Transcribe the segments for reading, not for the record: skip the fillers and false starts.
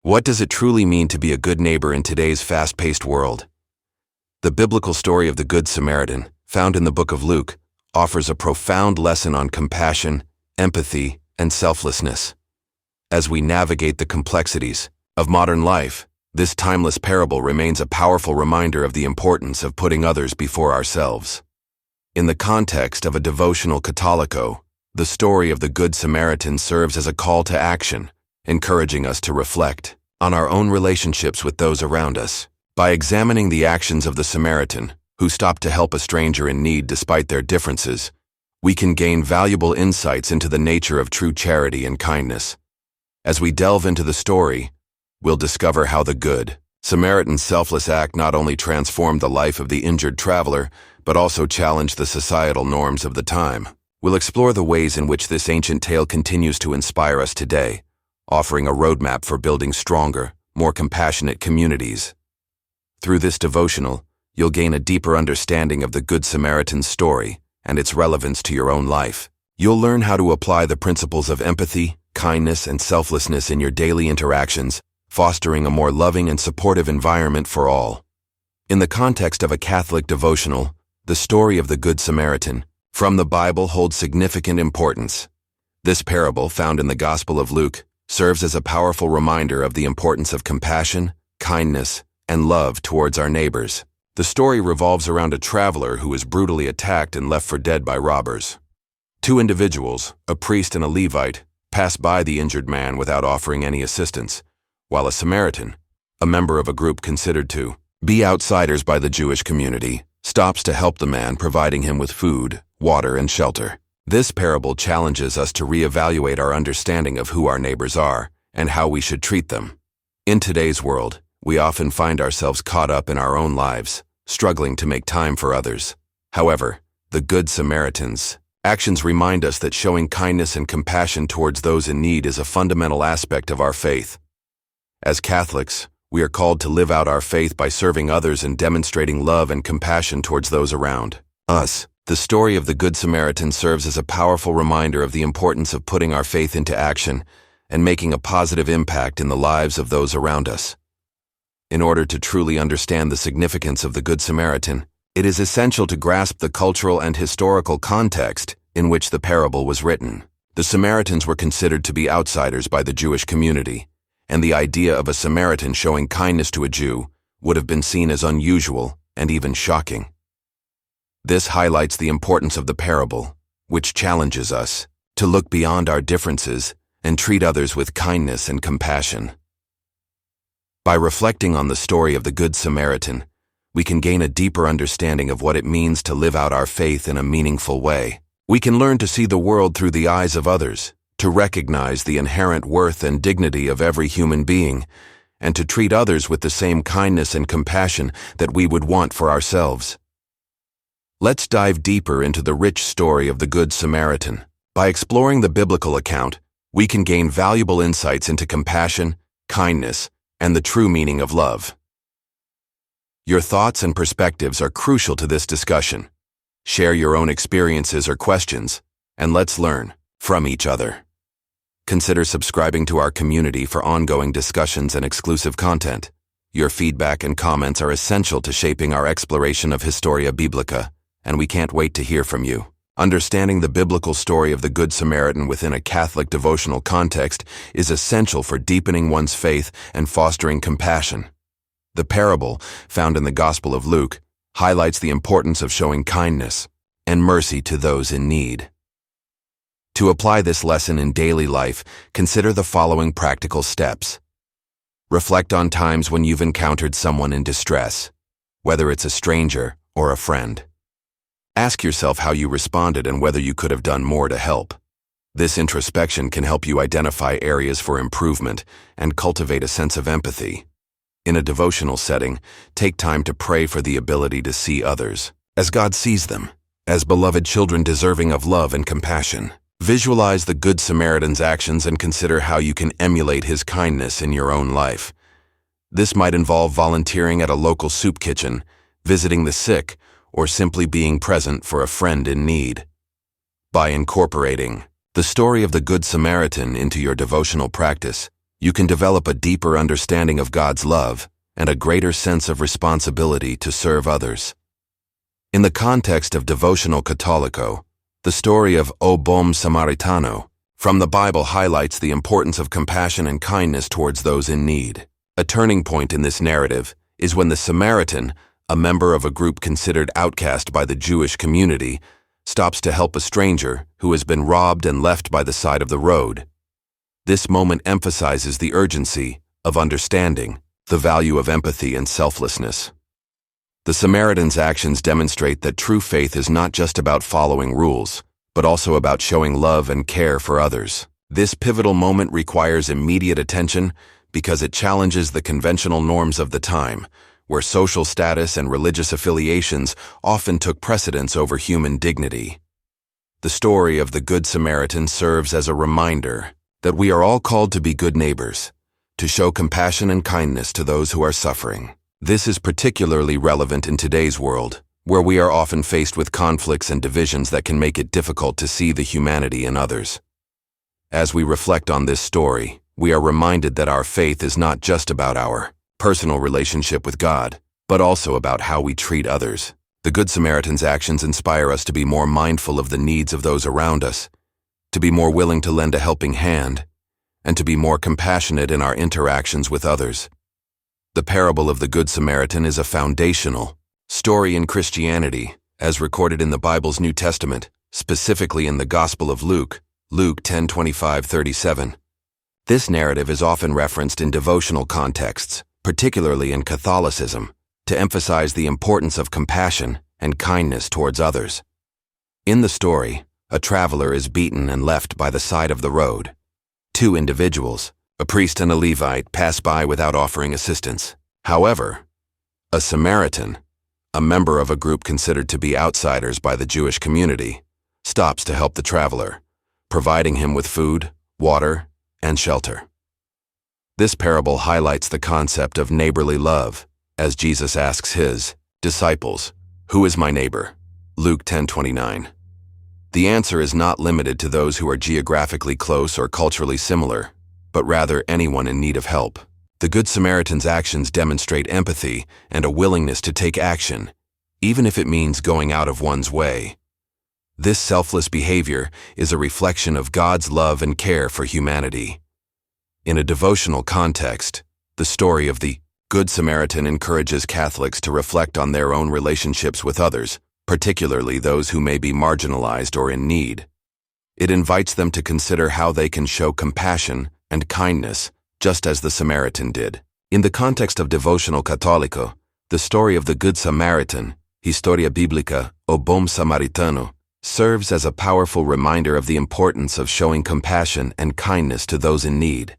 What does it truly mean to be a good neighbor in today's fast-paced world? The biblical story of the Good Samaritan, found in the book of Luke, offers a profound lesson on compassion, empathy, and selflessness. As we navigate the complexities of modern life, this timeless parable remains a powerful reminder of the importance of putting others before ourselves. In the context of a devotional Cattolico, the story of the Good Samaritan serves as a call to action, encouraging us to reflect on our own relationships with those around us. By examining the actions of the Samaritan, who stopped to help a stranger in need despite their differences, we can gain valuable insights into the nature of true charity and kindness. As we delve into the story, we'll discover how the Good Samaritan's selfless act not only transformed the life of the injured traveler, but also challenged the societal norms of the time. We'll explore the ways in which this ancient tale continues to inspire us today, offering a roadmap for building stronger, more compassionate communities. Through this devotional, you'll gain a deeper understanding of the Good Samaritan's story and its relevance to your own life. You'll learn how to apply the principles of empathy, kindness, and selflessness in your daily interactions, fostering a more loving and supportive environment for all. In the context of a Catholic devotional, the story of the Good Samaritan from the Bible holds significant importance. This parable, found in the Gospel of Luke, serves as a powerful reminder of the importance of compassion, kindness, and love towards our neighbors. The story revolves around a traveler who is brutally attacked and left for dead by robbers. Two individuals, a priest and a Levite, pass by the injured man without offering any assistance, while a Samaritan, a member of a group considered to be outsiders by the Jewish community, stops to help the man, providing him with food, water, and shelter. This parable challenges us to reevaluate our understanding of who our neighbors are and how we should treat them. In today's world, we often find ourselves caught up in our own lives, struggling to make time for others. However, the Good Samaritan's actions remind us that showing kindness and compassion towards those in need is a fundamental aspect of our faith. As Catholics, we are called to live out our faith by serving others and demonstrating love and compassion towards those around us. The story of the Good Samaritan serves as a powerful reminder of the importance of putting our faith into action and making a positive impact in the lives of those around us. In order to truly understand the significance of the Good Samaritan, it is essential to grasp the cultural and historical context in which the parable was written. The Samaritans were considered to be outsiders by the Jewish community, and the idea of a Samaritan showing kindness to a Jew would have been seen as unusual and even shocking. This highlights the importance of the parable, which challenges us to look beyond our differences and treat others with kindness and compassion. By reflecting on the story of the Good Samaritan, we can gain a deeper understanding of what it means to live out our faith in a meaningful way. We can learn to see the world through the eyes of others, to recognize the inherent worth and dignity of every human being, and to treat others with the same kindness and compassion that we would want for ourselves. Let's dive deeper into the rich story of the Good Samaritan. By exploring the biblical account, we can gain valuable insights into compassion, kindness, and the true meaning of love. Your thoughts and perspectives are crucial to this discussion. Share your own experiences or questions, and let's learn from each other. Consider subscribing to our community for ongoing discussions and exclusive content. Your feedback and comments are essential to shaping our exploration of Historia Biblica, and we can't wait to hear from you. Understanding the biblical story of the Good Samaritan within a Catholic devotional context is essential for deepening one's faith and fostering compassion. The parable, found in the Gospel of Luke, highlights the importance of showing kindness and mercy to those in need. To apply this lesson in daily life, consider the following practical steps. Reflect on times when you've encountered someone in distress, whether it's a stranger or a friend. Ask yourself how you responded and whether you could have done more to help. This introspection can help you identify areas for improvement and cultivate a sense of empathy. In a devotional setting, take time to pray for the ability to see others as God sees them, as beloved children deserving of love and compassion. Visualize the Good Samaritan's actions and consider how you can emulate his kindness in your own life. This might involve volunteering at a local soup kitchen, visiting the sick, or simply being present for a friend in need. By incorporating the story of the Good Samaritan into your devotional practice, you can develop a deeper understanding of God's love and a greater sense of responsibility to serve others. In the context of devotional Cattolico, the story of O Bom Samaritano from the Bible highlights the importance of compassion and kindness towards those in need. A turning point in this narrative is when the Samaritan, a member of a group considered outcast by the Jewish community, stops to help a stranger who has been robbed and left by the side of the road. This moment emphasizes the urgency of understanding, the value of empathy and selflessness. The Samaritan's actions demonstrate that true faith is not just about following rules, but also about showing love and care for others. This pivotal moment requires immediate attention because it challenges the conventional norms of the time, where social status and religious affiliations often took precedence over human dignity. The story of the Good Samaritan serves as a reminder that we are all called to be good neighbors, to show compassion and kindness to those who are suffering. This is particularly relevant in today's world, where we are often faced with conflicts and divisions that can make it difficult to see the humanity in others. As we reflect on this story, we are reminded that our faith is not just about our personal relationship with God, but also about how we treat others. The Good Samaritan's actions inspire us to be more mindful of the needs of those around us, to be more willing to lend a helping hand, and to be more compassionate in our interactions with others. The parable of the Good Samaritan is a foundational story in Christianity, as recorded in the Bible's New Testament, specifically in the Gospel of Luke, Luke 10:25-37. This narrative is often referenced in devotional contexts, particularly in Catholicism, to emphasize the importance of compassion and kindness towards others. In the story, a traveler is beaten and left by the side of the road. Two individuals, a priest and a Levite, pass by without offering assistance. However, a Samaritan, a member of a group considered to be outsiders by the Jewish community, stops to help the traveler, providing him with food, water, and shelter. This parable highlights the concept of neighborly love, as Jesus asks his disciples, "Who is my neighbor?" Luke 10:29. The answer is not limited to those who are geographically close or culturally similar, but rather anyone in need of help. The Good Samaritan's actions demonstrate empathy and a willingness to take action, even if it means going out of one's way. This selfless behavior is a reflection of God's love and care for humanity. In a devotional context, the story of the Good Samaritan encourages Catholics to reflect on their own relationships with others, particularly those who may be marginalized or in need. It invites them to consider how they can show compassion and kindness, just as the Samaritan did. In the context of devotional Cattolico, the story of the Good Samaritan, Historia Biblica o Bom Samaritano, serves as a powerful reminder of the importance of showing compassion and kindness to those in need.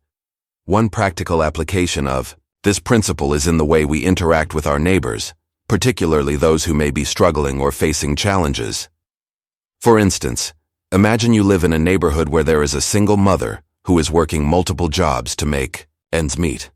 One practical application of this principle is in the way we interact with our neighbors, particularly those who may be struggling or facing challenges. For instance, imagine you live in a neighborhood where there is a single mother who is working multiple jobs to make ends meet.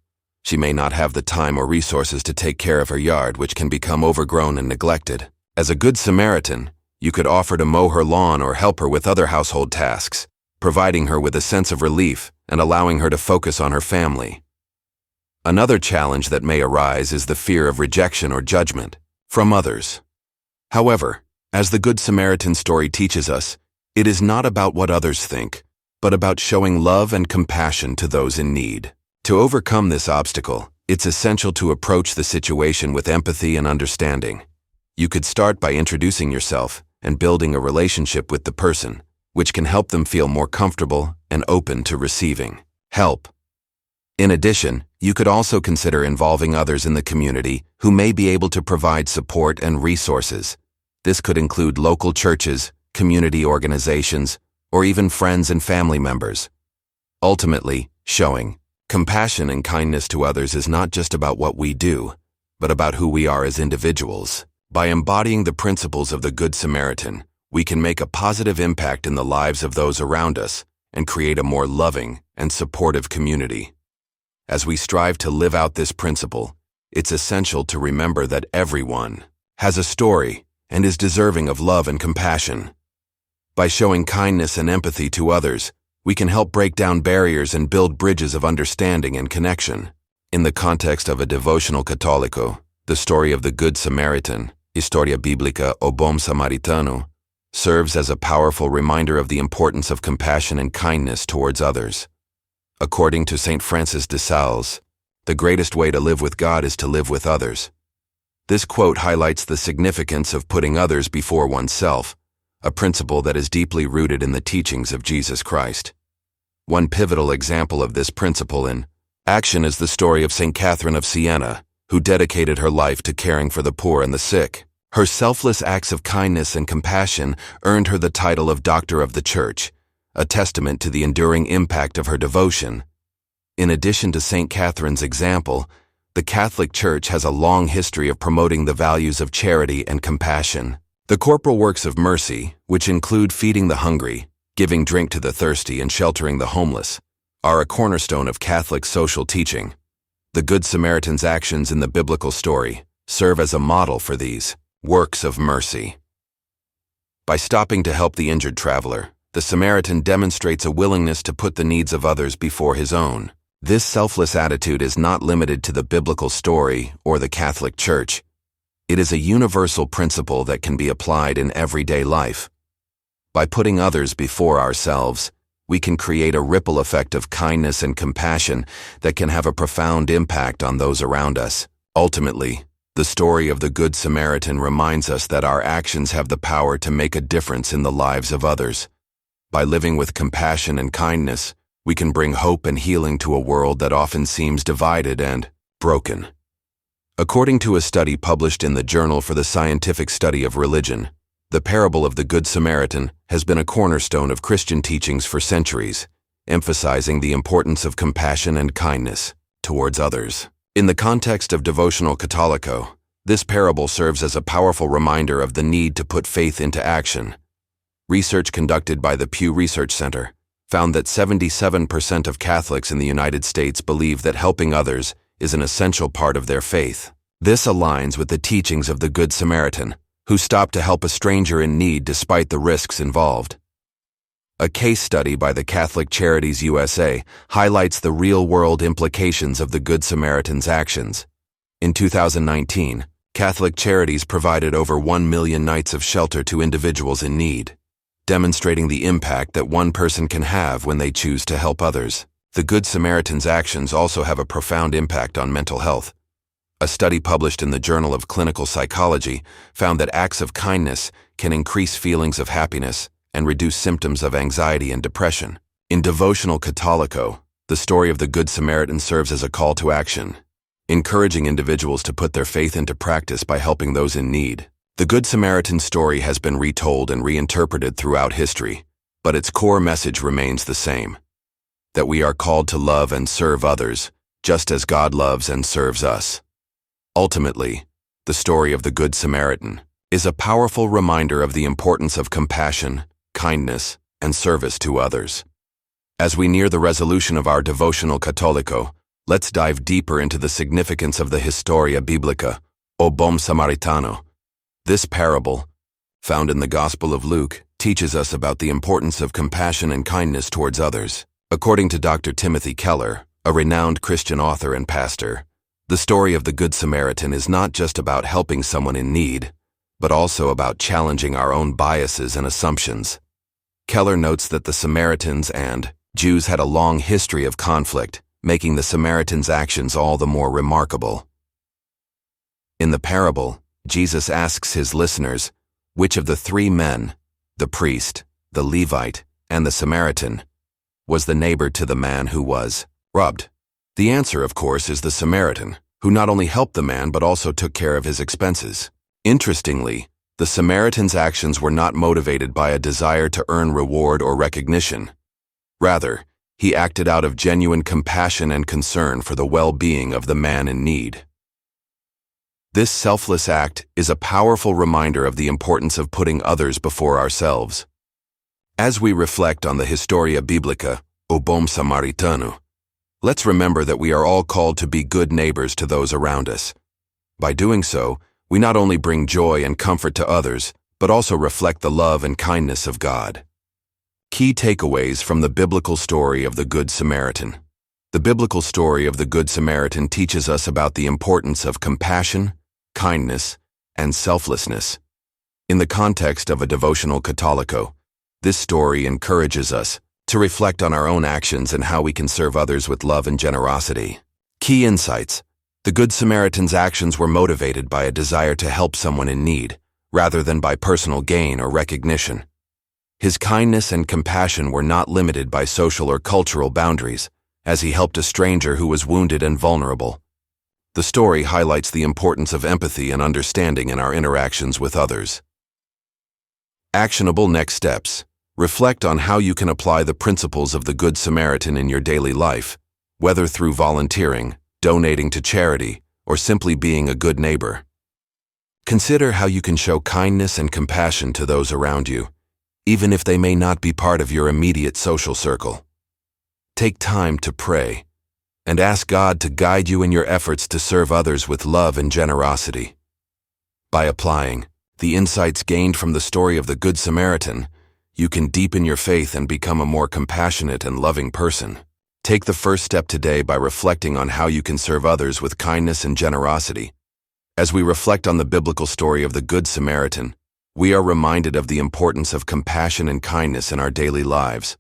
She may not have the time or resources to take care of her yard, which can become overgrown and neglected. As a Good Samaritan, you could offer to mow her lawn or help her with other household tasks, providing her with a sense of relief and allowing her to focus on her family. Another challenge that may arise is the fear of rejection or judgment from others. However, as the Good Samaritan story teaches us, it is not about what others think, but about showing love and compassion to those in need. To overcome this obstacle, it's essential to approach the situation with empathy and understanding. You could start by introducing yourself and building a relationship with the person, which can help them feel more comfortable and open to receiving help. In addition, you could also consider involving others in the community who may be able to provide support and resources. This could include local churches, community organizations, or even friends and family members. Ultimately, showing compassion and kindness to others is not just about what we do, but about who we are as individuals. By embodying the principles of the Good Samaritan, we can make a positive impact in the lives of those around us and create a more loving and supportive community. As we strive to live out this principle, it's essential to remember that everyone has a story and is deserving of love and compassion. By showing kindness and empathy to others, we can help break down barriers and build bridges of understanding and connection. In the context of a devotional católico, the story of the Good Samaritan, Historia Bíblica o Bom Samaritano, serves as a powerful reminder of the importance of compassion and kindness towards others. According to St. Francis de Sales, the greatest way to live with God is to live with others. This quote highlights the significance of putting others before oneself, a principle that is deeply rooted in the teachings of Jesus Christ. One pivotal example of this principle in action is the story of St. Catherine of Siena, who dedicated her life to caring for the poor and the sick. Her selfless acts of kindness and compassion earned her the title of Doctor of the Church, a testament to the enduring impact of her devotion. In addition to St. Catherine's example, the Catholic Church has a long history of promoting the values of charity and compassion. The corporal works of mercy, which include feeding the hungry, giving drink to the thirsty, and sheltering the homeless, are a cornerstone of Catholic social teaching. The Good Samaritan's actions in the biblical story serve as a model for these works of mercy. By stopping to help the injured traveler, the Samaritan demonstrates a willingness to put the needs of others before his own. This selfless attitude is not limited to the biblical story or the Catholic Church. It is a universal principle that can be applied in everyday life. By putting others before ourselves, we can create a ripple effect of kindness and compassion that can have a profound impact on those around us. Ultimately, the story of the Good Samaritan reminds us that our actions have the power to make a difference in the lives of others. By living with compassion and kindness, we can bring hope and healing to a world that often seems divided and broken. According to a study published in the Journal for the Scientific Study of Religion, the parable of the Good Samaritan has been a cornerstone of Christian teachings for centuries, emphasizing the importance of compassion and kindness towards others. In the context of devotional católico, this parable serves as a powerful reminder of the need to put faith into action. Research conducted by the Pew Research Center found that 77% of Catholics in the United States believe that helping others is an essential part of their faith. This aligns with the teachings of the Good Samaritan, who stopped to help a stranger in need despite the risks involved. A case study by the Catholic Charities USA highlights the real-world implications of the Good Samaritan's actions. In 2019, Catholic Charities provided over 1 million nights of shelter to individuals in need, demonstrating the impact that one person can have when they choose to help others. The Good Samaritan's actions also have a profound impact on mental health. A study published in the Journal of Clinical Psychology found that acts of kindness can increase feelings of happiness and reduce symptoms of anxiety and depression. In devotional católico, the story of the Good Samaritan serves as a call to action, encouraging individuals to put their faith into practice by helping those in need. The Good Samaritan story has been retold and reinterpreted throughout history, but its core message remains the same: that we are called to love and serve others, just as God loves and serves us. Ultimately, the story of the Good Samaritan is a powerful reminder of the importance of compassion, kindness, and service to others. As we near the resolution of our devotional católico, let's dive deeper into the significance of the Historia Bíblica o Bom Samaritano. This parable, found in the Gospel of Luke, teaches us about the importance of compassion and kindness towards others. According to Dr. Timothy Keller, a renowned Christian author and pastor, the story of the Good Samaritan is not just about helping someone in need, but also about challenging our own biases and assumptions. Keller notes that the Samaritans and Jews had a long history of conflict, making the Samaritan's actions all the more remarkable. In the parable, Jesus asks his listeners, which of the three men, the priest, the Levite, and the Samaritan, was the neighbor to the man who was robbed? The answer, of course, is the Samaritan, who not only helped the man but also took care of his expenses. Interestingly, the Samaritan's actions were not motivated by a desire to earn reward or recognition. Rather, he acted out of genuine compassion and concern for the well-being of the man in need. This selfless act is a powerful reminder of the importance of putting others before ourselves. As we reflect on the Historia Bíblica o Bom Samaritano, let's remember that we are all called to be good neighbors to those around us. By doing so, we not only bring joy and comfort to others, but also reflect the love and kindness of God. Key takeaways from the biblical story of the Good Samaritan. The biblical story of the Good Samaritan teaches us about the importance of compassion, kindness, and selflessness. In the context of a devotional Cattolico, this story encourages us to reflect on our own actions and how we can serve others with love and generosity. Key insights. The Good Samaritan's actions were motivated by a desire to help someone in need, rather than by personal gain or recognition. His kindness and compassion were not limited by social or cultural boundaries, as he helped a stranger who was wounded and vulnerable. The story highlights the importance of empathy and understanding in our interactions with others. Actionable next steps. Reflect on how you can apply the principles of the Good Samaritan in your daily life, whether through volunteering, donating to charity, or simply being a good neighbor. Consider how you can show kindness and compassion to those around you, even if they may not be part of your immediate social circle. Take time to pray and ask God to guide you in your efforts to serve others with love and generosity. By applying the insights gained from the story of the Good Samaritan, you can deepen your faith and become a more compassionate and loving person. Take the first step today by reflecting on how you can serve others with kindness and generosity. As we reflect on the biblical story of the Good Samaritan, we are reminded of the importance of compassion and kindness in our daily lives.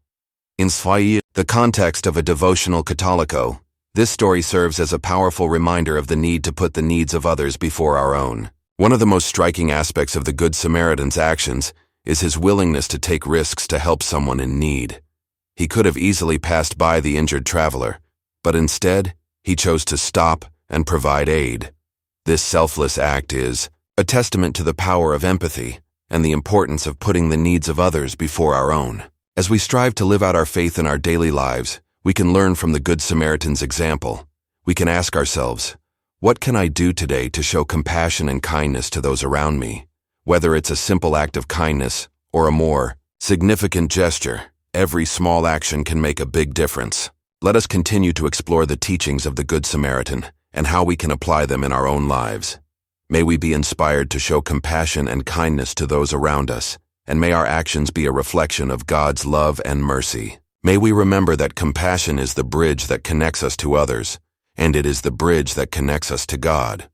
In the context of a devotional Cattolico, this story serves as a powerful reminder of the need to put the needs of others before our own. One of the most striking aspects of the Good Samaritan's actions is his willingness to take risks to help someone in need. He could have easily passed by the injured traveler, but instead, he chose to stop and provide aid. This selfless act is a testament to the power of empathy and the importance of putting the needs of others before our own. As we strive to live out our faith in our daily lives, we can learn from the Good Samaritan's example. We can ask ourselves, what can I do today to show compassion and kindness to those around me? Whether it's a simple act of kindness or a more significant gesture, every small action can make a big difference. Let us continue to explore the teachings of the Good Samaritan and how we can apply them in our own lives. May we be inspired to show compassion and kindness to those around us, and may our actions be a reflection of God's love and mercy. May we remember that compassion is the bridge that connects us to others, and it is the bridge that connects us to God.